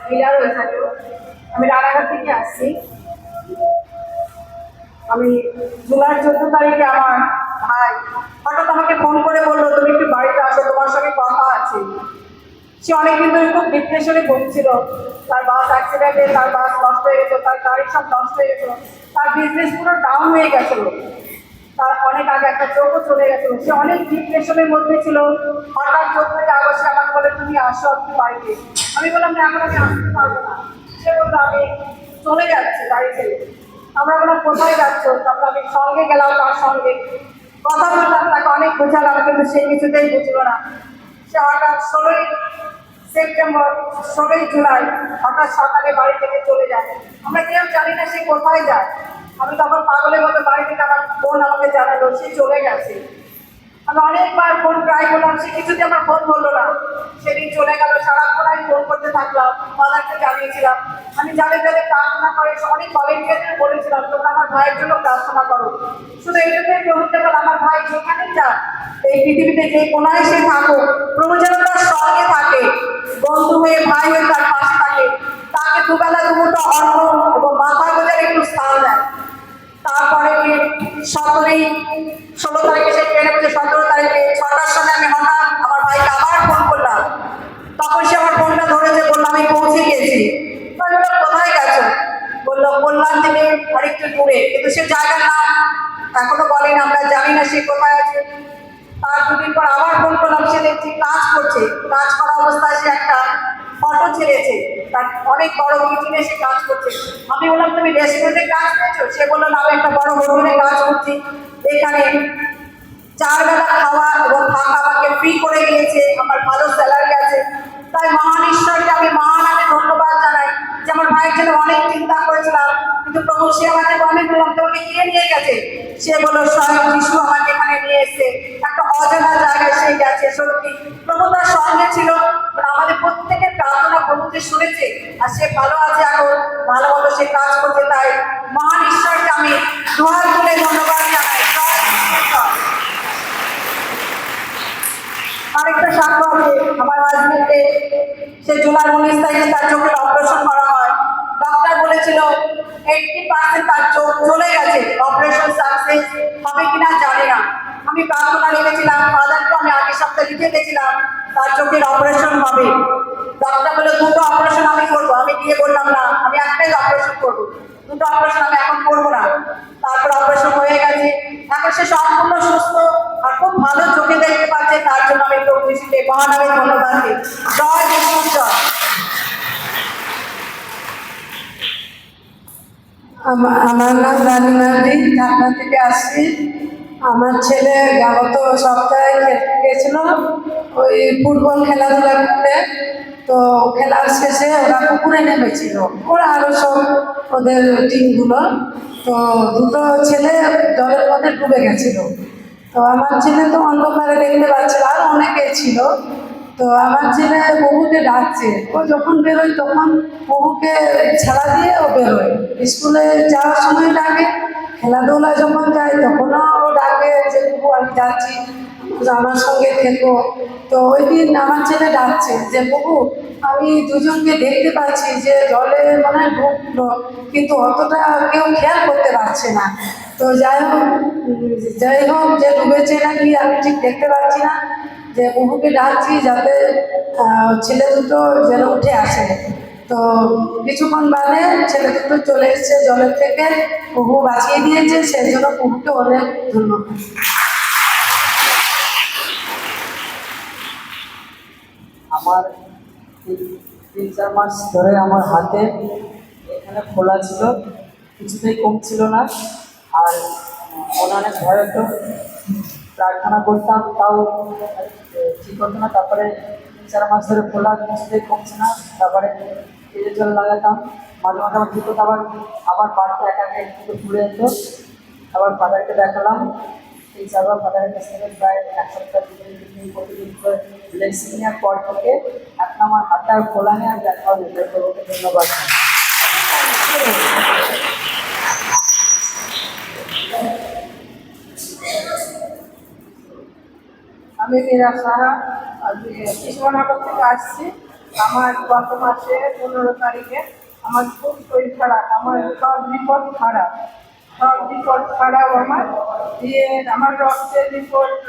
Clear হয়ে থাকে। আমি রানাঘাট থেকে আসছি। আমি জুলাই 14 তারিখে আমার ভাই হঠাৎ আমাকে ফোন করে বললো, তুমি একটু বাড়িতে আসো, তোমার সঙ্গে কথা আছে। সে অনেকদিন ধরে খুব ডিপ্রেশনে ভুগছিল। তার বাস অ্যাক্সিডেন্টে তার বাস নষ্ট হয়ে গেছিল, তার গাড়ি সব নষ্ট হয়ে গেছিল, তার বিজনেস পুরো ডাউন হয়ে গেছিল, তার অনেক আগে একটা চোখও চলে গেছিল। সে অনেক ডিপ্রেশনের মধ্যে ছিল। হঠাৎ 14 আগস্টে আমাকে বলে, তুমি আসো একটু বাড়িতে। আমি বললাম না, এখন আমি আসতে পারবো না। সে বললো, আমি চলে যাচ্ছি বাড়ি থেকে। আমরা বললাম, কোথায় যাচ্ছ? তারপর আমি সঙ্গে গেলাম, তার সঙ্গে কথা বললাম, তাকে অনেক বোঝালাম, কিন্তু সে কিছুতেই বুঝলো না। সে হঠাৎ 16 সেপ্টেম্বর 16 জুলাই হঠাৎ সকালে বাড়ি থেকে চলে যায়। আমরা কেউ জানি না সে কোথায় যায়। আমি তখন পাগলের মতো বাড়ি থেকে আমার বোন আমাকে জানালো সে চলে গেছে। আমি অনেকবার ফোন ট্রাই করলাম, সে কিছুতে আমার ফোন ধরলো না। সেদিন চলে গেল, সারাক্ষণ আমি ফোন করতে থাকলাম, মাদারকে জানিয়েছিলাম। আমি যাদের যাদের প্রার্থনা করে অনেক ভলেন্টিয়ারদের বলেছিলাম, তোমরা আমার ভাইয়ের জন্য প্রার্থনা করো। শুধু এই জন্যই প্রভুতে বল, আমার ভাই যেখানেই যাক, এই পৃথিবীতে যে কোনায় সে থাকুক, প্রভু যেন তার সঙ্গে থাকে, বন্ধু হয়ে ভাই হয়ে তার পাশে থাকে, তাকে দুবেলা দুমুঠো অন্ন এবং মাথা গোজার একটু স্থান দেয়। তারপরে 16 তারিখে সে ট্রেনে বসে 17 তারিখে 6টার সময় আমি হঠাৎ আমার ভাইকে আবার ফোন করলাম। তখন সে আমার ফোনটা ধরেছে, বললো আমি পৌঁছে গিয়েছি। আমি বললাম, কোথায় গেছো? বললো, কল্যাণ থেকে আরেকটু দূরে, কিন্তু সে জায়গার নাম এখনো বলেন, আমরা জানি না সে কোথায় আছে। তার দুদিন পর আবার ফোন করলাম, সে দেখছি কাজ করছে। কাজ করা অবস্থায় সে একটা ফটো ছেড়েছে, তার অনেক বড় মিটিংয়ে সে কাজ করছে। আমি বললাম, তুমি রেস্টুরেন্টে কাজ পেয়েছো? সে বললো, না, আমি একটা বড় হোটেলে কাজ করছি, এখানে 4 বেলা খাওয়া এবং থাকা আমাকে ফ্রি করে দিয়েছে, আমার ভালো স্যালারি আছে। তাই মহান ঈশ্বরকে আমি মহান ধন্যবাদ জানাই যে আমার ভাইয়ের জন্য অনেক চিন্তা করেছিলাম, কিন্তু প্রভু সে আমাকে অনেক বললাম, তোমাকে কে নিয়ে গেছে? সে বললো, স্বয়ং যিশু আমাকে এখানে নিয়ে এসছে, একটা অজানা জায়গায় সে গেছে। সত্যি প্রভু তার সঙ্গে ছিল। আমাদের প্রত্যেকের প্রার্থনা প্রভুকে শুনেছে, আর সে ভালো আছে, এখন ভালো মতো সে কাজ করছে। তাই মহান ঈশ্বরকে আমি দুহাত তুলে ধন্যবাদ জানাই। আরেকটা সাক্ষ্য আছে আমার হাজবেন্ডে। সে জুলাই 19 তারিখে তার চোখের অপারেশন করা হয়। ডক্টর বলেছিল 80% তার চোখ চলে গেছে, অপারেশন সাকসেস হবে কিনা জানি না। আমি প্রার্থনা লিখেছিলাম, ফাদারকে আমি আগের সপ্তাহে লিখে গেছিলাম তার চোখের অপারেশন হবে। ডক্টর বলে 2টো অপারেশন আমি করবো। আমি দিয়ে বললাম, না, আমি একটাই অপারেশন করবো, 2টো অপারেশন আমি এখন করবো না। তারপর অপারেশন হয়ে গেছে, এখন সে সম্পূর্ণ সুস্থ আর খুব ভালো চোখে দেখতে পাচ্ছে। তার জন্য আমি প্রভু যিশুকে মহানামে ধন্যবাদ দিই। জয় যিশু জয়। আমার নাম রানী মান্ডি, ঢাকা থেকে আসছি। আমার ছেলে গত সপ্তাহে গেছিল ওই ফুটবল খেলাধুলা করতে। তো খেলার শেষে ওরা পুকুরে নেমেছিল, ওরা আরও সব ওদের টিমগুলো। তো দুটো ছেলে জলের মধ্যে ডুবে গেছিল। তো আমার ছেলে তো অন্ধকারে দেখতে পাচ্ছিল, আর অনেকে ছিল। তো আমার ছেলে বহুকে ডাকছে, ও যখন বেরোয় তখন বহুকে ছাড়া দিয়ে ও বেরোয়। স্কুলে যাওয়ার সময় ডাকে, খেলাধুলা যখন যায় তখনও ও ডাকে যে বহু আমি যাচ্ছি, আমার সঙ্গে থেকো। তো ওই দিন আমার ছেলে ডাকছে যে বহু আমি দুজনকে দেখতে পাচ্ছি যে জলে মানে ডুবলো, কিন্তু অতটা কেউ খেয়াল করতে পারছে না। তো যাই হোক যে ডুবেছে নাকি আমি ঠিক দেখতে পাচ্ছি না, যে বহুকে ডাকছি যাতে ছেলে দুটো যেন উঠে আসে। তো কিছুক্ষণ বাদে ছেলে দুটো চলে এসছে জলের থেকে, বহু বাঁচিয়ে দিয়েছে, সেই জন্য বহুকে অনেক ধন্যবাদ। আমার 3-4 মাস ধরে আমার হাতে এখানে খোলা ছিল, কিছুতেই কমছিল না। আর মনে অনেক ভয় হতো, প্রার্থনা করতাম তাও ঠিক হতো না। তারপরে 3-4 মাস ধরে খোলা, কিছুতেই কমছে না। তারপরে তেলের জল লাগাতাম, মাঝে মাঝে আমার ঠিক হতো, আবার আবার বাড়তে একা একা একটু ঘুরে যেত। আবার ফাদারকে দেখালাম, 3-4 বার ফাদারের কাছ থেকে প্রায় 1 সপ্তাহ প্রতিদিন করে লেক্সিন নেওয়ার পর থেকে এখন আমার হাতে আর খোলা নেই, আর দেখাও নেই। প্রভুকে ধন্যবাদ। আমি মীরা সাহা, শিশুমনগর থেকে আসছি। আমার গত মাসে 15 তারিখে আমার খুব শরীর খারাপ, আমার সব রিপোর্ট খারাপ, আমার দিয়ে আমার রক্তের রিপোর্ট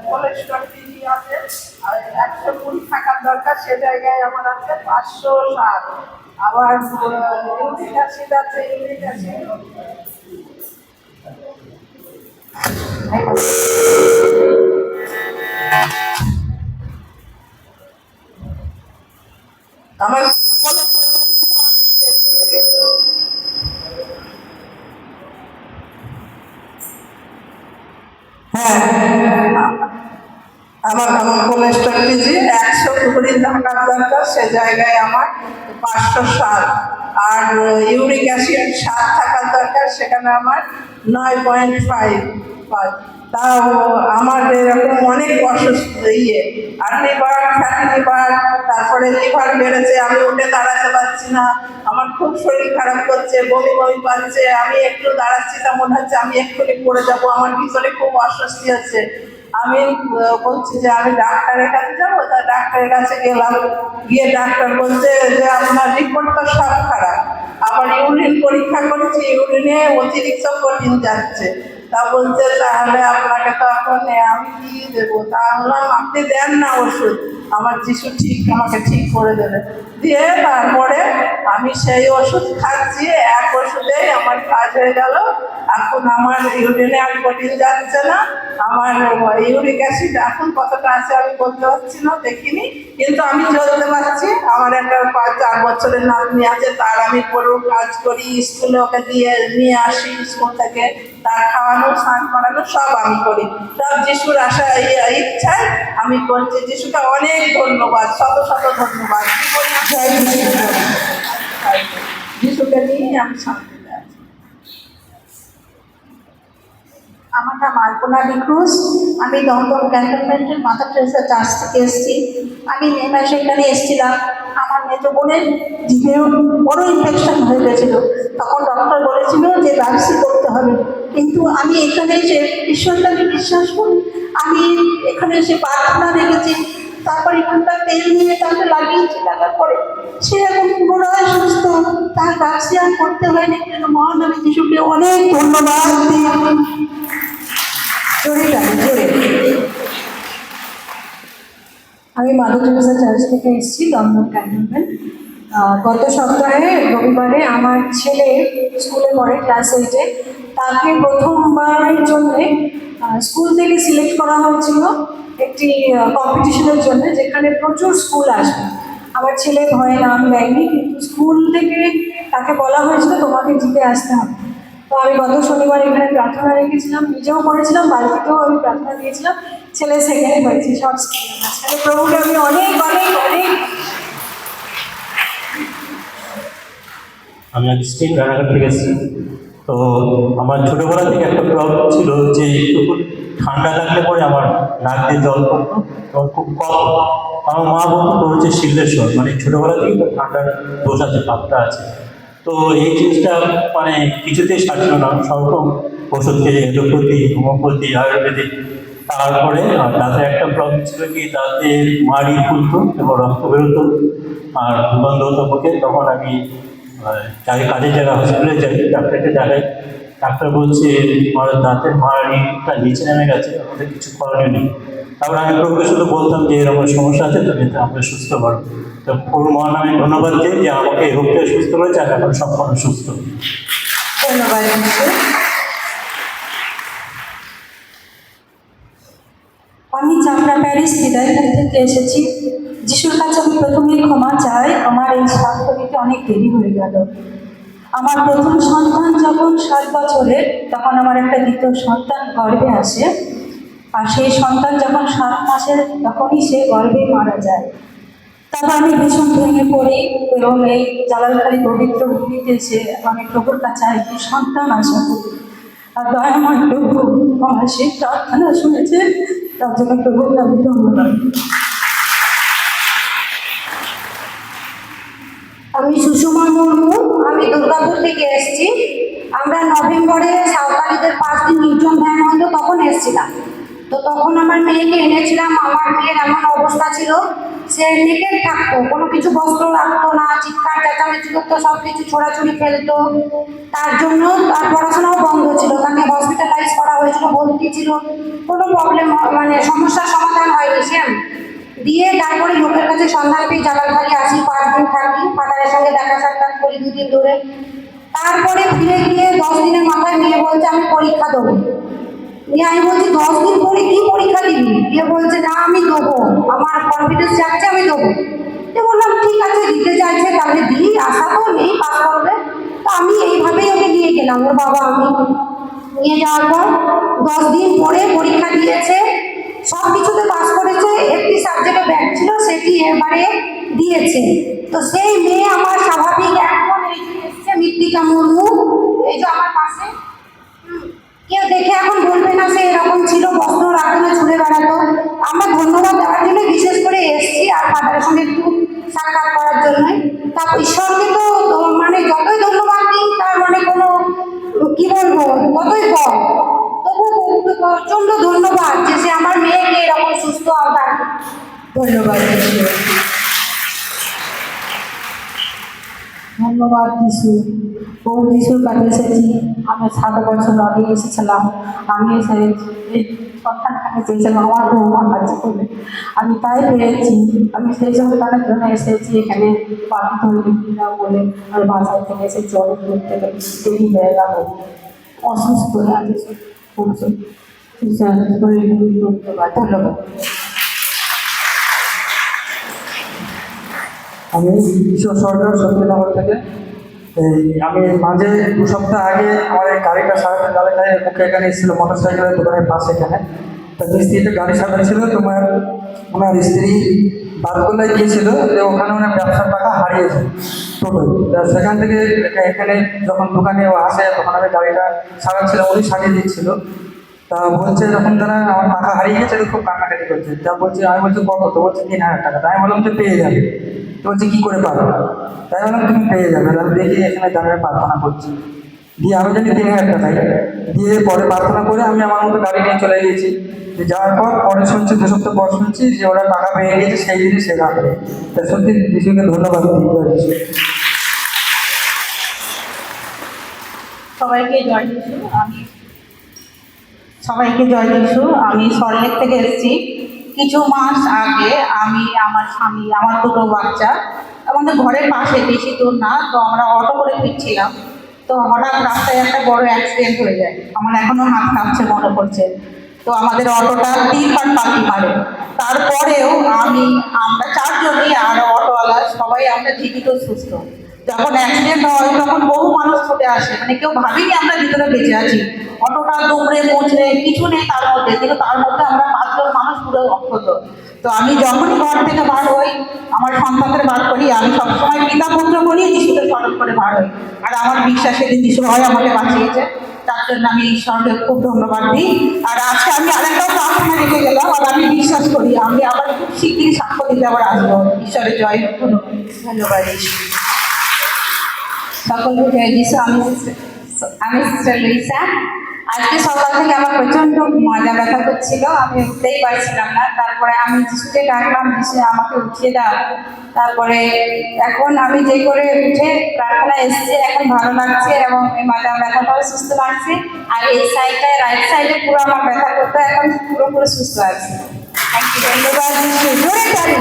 কোলেস্ট্রল টিভি আছে, আর 120 থাকার দরকার, সে জায়গায় আমার আছে 507। আবার ইউরিক অ্যাসিড আছে, ইউরিক অ্যাসিড আমার হ্যাঁ, আমার কোলেস্ট্রল যে 120 থাকার দরকার, সে জায়গায় আমার 507। আর ইউরিক অ্যাসিড 7 থাকার দরকার, সেখানে আমার 9.5। তাও আমার এরকম অনেক অসুস্থ আর লিভার, ফ্যাটি লিভার, তারপরে লিভার বেড়েছে, আমি উঠে দাঁড়াতে পারছি না, আমার খুব শরীর খারাপ করছে, বমি বমি পাচ্ছে, আমি একটু দাঁড়াচ্ছি তা মনে হচ্ছে আমি এক্ষুনি পড়ে যাবো, আমার ভিতরে খুব অস্বস্তি হচ্ছে। আমি বলছি যে আমি ডাক্তারের কাছে যাবো, তা ডাক্তারের কাছে গেলাম, গিয়ে ডাক্তার বলছে যে আপনার রিপোর্ট তো সব খারাপ। আবার ইউরিন পরীক্ষা করছি, ইউরিনে অতিরিক্ত প্রোটিন যাচ্ছে। তা বলছে তাহলে আপনাকে তো এখন আমি কি দেবো? তা বললাম আপনি দেন না ওষুধ, আমার যিশু আমাকে ঠিক করে দেবে। দিয়ে তারপরে আমি সেই ওষুধ খাচ্ছি, এক ওষুধেই আমার কাজ হয়ে গেল। এখন আমার ইউরিনে আর প্রোটিন যাচ্ছে না, আমার ইউরিক অ্যাসিড এখন কতটা আছে আমি বলতে পারছি না, দেখিনি, কিন্তু আমি চলতে পারছি। আমার একটা 4 বছরের নাতনি আছে, তার আমি পুরো কাজ করি, স্কুলে ওকে দিয়ে নিয়ে আসি স্কুল থেকে, তার খাওয়ানো, স্নান করানো সব আমি করি, সব যিশুর আশা ইচ্ছায় আমি করছি। যিশুকে অনেক ধন্যবাদ, শত শত ধন্যবাদ। জয় যিশু। যিশুকে নিয়ে আমি শান্তিতে আছি। আমার নাম আলপনা ডিক্রুজ, আমি দমদম ক্যান্টনমেন্টের মাদার টেরেসা চার্চ থেকে এসেছি। আমি মে মাসে এখানে এসেছিলাম, আমার মেজো বোনের জিভেও বড় ইনফেকশন হয়ে গেছিলো, তখন ডক্টর বলেছিল যে বায়োপসি করতে হবে, কিন্তু আমি এখানে এসে ঈশ্বরটাকে বিশ্বাস করি, আমি এখানে এসে প্রার্থনা রেখেছি, তারপর এখানকার তেল নিয়ে তাকে লাগিয়েছি, লাগার পরে সে এখন পুনরায় সুস্থ, তার বায়োপসি আর করতে হয়নি। কেন মহানবী যিশুকে অনেক ধন্যবাদ দিই। আমি মাদার টেরেসা চার্চ থেকে এসেছি, দমদম ক্যান্টনমেন্ট। গত সপ্তাহে রবিবারে আমার ছেলে স্কুলে পড়ে, ক্লাস 8-এ, তাকে প্রথমবারের জন্যে স্কুল থেকে সিলেক্ট করা হয়েছিল একটি কম্পিটিশনের জন্য, যেখানে প্রচুর স্কুল আসবে। আমার ছেলে ভয়ে নাম দেয়নি, কিন্তু স্কুল থেকে তাকে বলা হয়েছিল তোমাকে জিতে আসতে হবে। তো আমি গত শনিবার এখানে প্রার্থনা রেখেছিলাম, নিজেও করেছিলাম, বাড়িতেও আমি প্রার্থনা দিয়েছিলাম, ছেলে সেকেন্ড হয়েছে সব স্কুলের মাঝখানে। প্রভুকে আমি অনেক অনেক অনেক আমি আজ স্টেট রানাঘাট থেকে এসেছি। তো আমার ছোটোবেলা থেকে একটা প্রবলেম ছিল যে একটু ঠান্ডা লাগলে পরে আমার নাক দিয়ে জল পড়তো, তখন খুব কম। আমার মা বলতো তোর হচ্ছে শিলেশ্বর, মানে ছোটোবেলা থেকে তো ঠান্ডার দোষ আছে, ভাবটা আছে। তো এই জিনিসটা মানে কিছুতেই সারছিল না, সবরকম ওষুধ খেয়ে এলোপ্যাথি, হোমিওপ্যাথি, আয়ুর্বেদিক। তারপরে দাঁতের একটা প্রবলেম ছিল কি, দাঁতের মাড়ি ফুলতো এবং রক্ত বেরোতো আর দুর্গন্ধ হতো মুখে। তখন আমি কাজের জায়গা হসপিটালে যাই, ডাক্তারকে দেখাই। ডাক্তার বলছে আমার দাঁতের মাড়িটা নিচে নেমে গেছে, আমাদের কিছু করণীয় নেই। তারপর আমি প্রভুকে শুধু বলতাম যে এরকম সমস্যা আছে, তুমি আমাকে সুস্থ করো। তো পুরো মহান আমি ধন্যবাদ দিই যে আমাকে এই রোগ থেকে সুস্থ করেছে, আর এখন সম্পূর্ণ সুস্থ। ধন্যবাদ। আমি চামড়া প্যারিস হৃদয়পুর থেকে এসেছি। যিশুর কাছে আমি প্রথমেই ক্ষমা চাই, আমার এই সাক্ষ্য দিতে অনেক দেরি হয়ে গেল। আমার প্রথম সন্তান যখন 7 বছরের, তখন আমার একটা দ্বিতীয় সন্তান গর্ভে আসে, আর সেই সন্তান যখন 7 মাসের, তখনই সে গর্ভে মারা যায়। তারপর আমি ভীষণ ভেঙে পড়ি এবং এই জালালখালী পবিত্র ভূমিতে এসে আমি প্রভুর কাছে একটি সন্তান আশা করি। আর দয়াময় প্রভু আমার সেই প্রার্থনা শুনেছে, তার জন্য প্রভুকে আমি ধন্যবাদ। আমি সুষমা মুর্মু, আমি দুর্গাপুর থেকে এসেছি। আমরা নভেম্বরে সাঁওতালিদের 5 দিন নির্জন ধ্যান হলো, তখন এসেছিলাম। তো তখন আমার মেয়েকে এনেছিলাম। আমার মেয়ের এমন অবস্থা ছিল, সে নেকেড থাকতো, কোনো কিছু বস্ত্র রাখতো না, চিৎকার চেঁচামেচি করতো, সব কিছু ছোড়াছুড়ি ফেলতো। তার জন্য তার পড়াশোনাও বন্ধ ছিল, তাকে হসপিটালাইজ করা হয়েছিল, ভর্তি ছিল, কোনো প্রবলেম মানে সমস্যার সমাধান হয়নি সেম। দিয়ে তারপরে লোকের কাছে সন্ধান পেয়ে জালালখালি আসি, 5 দিন থাকি, ফাদারের সঙ্গে দেখা সাক্ষাৎ করি 2 দিন ধরে। তারপরে ফিরে গিয়ে 10 দিনের মাথায় মেয়ে বলছে আমি পরীক্ষা দেবো। নিয়ে আমি বলছি 10 দিন পরে কি পরীক্ষা দিবি? দিয়ে বলছে না আমি দেবো, আমার কনফিডেন্স যাচ্ছে, আমি দেবো। তো বললাম ঠিক আছে, দিতে চাইছে তাহলে দিই, আশা তো নেই পাস করবে। তো আমি এইভাবেই ওকে নিয়ে গেলাম, ওর বাবা আমি। নিয়ে যাওয়ার পর 10 দিন পরে পরীক্ষা দিয়েছে, সব কিছুতে পাস করেছে, একটি সাবজেক্টে ব্যাক ছিল, সেটি এবারে দিয়েছে। তো সেই মেয়ে আমার স্বাভাবিক এখন এই যে এসছে মৃত্তিকা মুর্মু, এই যে আমার পাশে। কেউ দেখে এখন বলবে না সে এরকম ছিল, বস্ত্র রাখতো না, ছুঁড়ে বেড়াতো। আমরা ধন্যবাদ দেওয়ার জন্য বিশেষ করে এসছি, আর ফাদারের সঙ্গে একটু সাক্ষাৎ করার জন্য। তারপর ঈশ্বরকে তো মানে যতই ধন্যবাদ দিই তার মানে কোনো কি বলবো, ততই কম। তবু প্রচন্ড ধন্যবাদ যে সে আমার মেয়েকে এরকম সুস্থ আবার ধন্যবাদ যিশু। ধন্যবাদ যিশু। বহু যিশুর কাছে এসেছি, আমি 7 বছর আগে এসেছিলাম। আমি এসে এই সন্তানটাকে চেয়েছিলাম আমার বউ আমার কাছে করে, আমি তাই পেয়েছি। আমি সেই সন্তানের জন্য এসেছি এখানে, পাখি ধরে দিলাম বলে আমি বাসায় থেকে এসেছি, অনেক দূর থেকে দেরি হয়ে গেল, অসুস্থ হয়ে আছি খুব। ধন্যবাদ ধন্যবাদ। আমি ঈশ্বর সরকার সত্যনগর থেকে। আমি মাঝে 2 সপ্তাহ আগে আমার এই গাড়িটা সারাতে গাড়িটায় মুখে এখানে এসেছিলো মোটর সাইকেলের দোকানের পাশে এখানে। তো মিস্ত্রিতে গাড়ি সারাচ্ছিল, তোমার ওনার স্ত্রী বাদগোলায় গিয়েছিল যে ওখানে ওনার ব্যবসার টাকা হারিয়েছে টোটোয়। সেখান থেকে এখানে যখন দোকানে ও আসে তখন আমি গাড়িটা সারাচ্ছিলাম, উনি সারিয়ে দিচ্ছিল। তা বলছে যখন তারা আমার টাকা হারিয়ে গেছে তো খুব কান্নাকাটি করছে। তা বলছে, আমি বলছি কত? তো বলছে 3000 টাকা। তাই আমি বললাম যে পেয়ে যাবে। তো বলছে কী করে পারবে? তাই বললাম তুমি পেয়ে যাবে। আমি দেখি এখানে দাঁড়িয়ে প্রার্থনা করছি, দিয়ে আমি জানি 3000 টাকা। দিয়ে পরে প্রার্থনা করে আমি আমার মতো গাড়ি নিয়ে চলে গিয়েছি। যাওয়ার পর পরে শুনছি 2 সপ্তাহ পর শুনছি যে ওরা টাকা পেয়ে গিয়েছে, সেই দিনই সে রাখবে। তাই সত্যি যিশুকে ধন্যবাদ দিই। সবাইকে জয় যিশু। সবাইকে জয় যিশু। আমি সল্টলেক থেকে এসেছি। কিছু মাস আগে আমি, আমার স্বামী, আমার 2টো বাচ্চা আমাদের ঘরের পাশে, বেশি দূর না, তো আমরা অটো করে ফিরছিলাম। তো হঠাৎ রাস্তায় একটা বড় অ্যাক্সিডেন্ট হয়ে যায়, আমার এখনো হাত কাঁপছে মনে পড়ছে। তো আমাদের অটোটা 3বার পাল্টি মারে। তারপরেও আমরা 4 জনই আর অটোওয়ালা সবাই আমরা জীবিত সুস্থ। যখন অ্যাক্সিডেন্ট হয় তখন বহু মানুষ ছুটে আসে, মানে কেউ ভাবিনি আমরা ভিতরে বেঁচে আছি। অটোটা দুমড়ে মুচড়ে কিছু নেই তার মধ্যে, কিন্তু তার মধ্যে আমরা 5 জন মানুষ পুরো অক্ষত। তো আমি যখনই ঘর থেকে বার হই, আমার সন্তানদের বার করি, আমি সবসময় পিতা পুত্র করি, যিশুকে স্মরণ করে বার হই। আর আমার বিশ্বাসে যে যিশু হয় আমাকে বাঁচিয়েছে, তার জন্য আমি ঈশ্বরকে খুব ধন্যবাদ দিই। আর আজকে আমি আরেকটাও প্রার্থনা রেখে গেলাম, আর আমি বিশ্বাস করি আমি আবার খুব শিগগিরই সাক্ষ্য দিতে আবার আসবো। ঈশ্বরের জয় হোক। ধন্যবাদ যিশু। সকলকে জয় যিশু। আমি সিস্টার লুইসা। আজকে সকাল থেকে আমার প্রচণ্ড মাজা ব্যথা করছিল, আমি উঠতেই পারছিলাম না। তারপরে আমি যিশুকে ডাকলাম, যিশু আমাকে উঠিয়ে দাও। তারপরে এখন আমি যে করে উঠে প্রার্থনা এসেছি, এখন ভালো লাগছে এবং এই মাজা ব্যথাটাও সুস্থ লাগছে। আর এই সাইডটায়, রাইট সাইডে পুরো আমার ব্যথা করতে, এখন পুরোপুরি সুস্থ আছে। ধন্যবাদ যিশু। জোরে তালি।